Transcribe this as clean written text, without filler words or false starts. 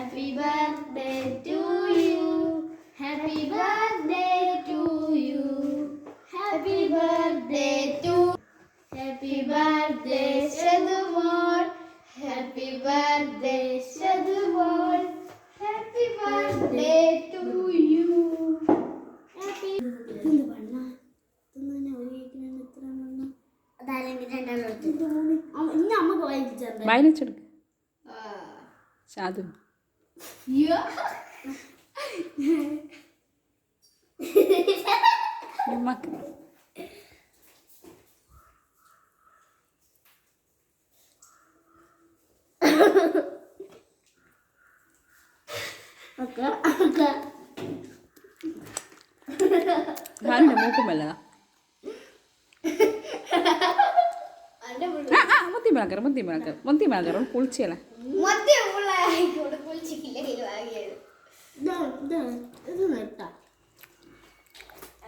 Happy birthday to you. Happy birthday to you. Happy birthday to. Happy birthday Shadumol. Happy birthday Shadumol. Happy birthday to you. Happy. ഇന്ന് പറഞ്ഞ ഇന്ന് ഒരേക്കിനാണ് എത്ര വന്ന അതാരെങ്കിൽ രണ്ടാളോട് ഇന്ന് അമ്മ വായിച്ചിട്ടുണ്ട് വായിച്ചെടുക്ക് ഷാദു ഉമ്മക്ക് ഞാനെന്നെ മൂക്കുമല്ല മുത്തി മലക്കറ കുളിച്ചല്ല മൊത്തം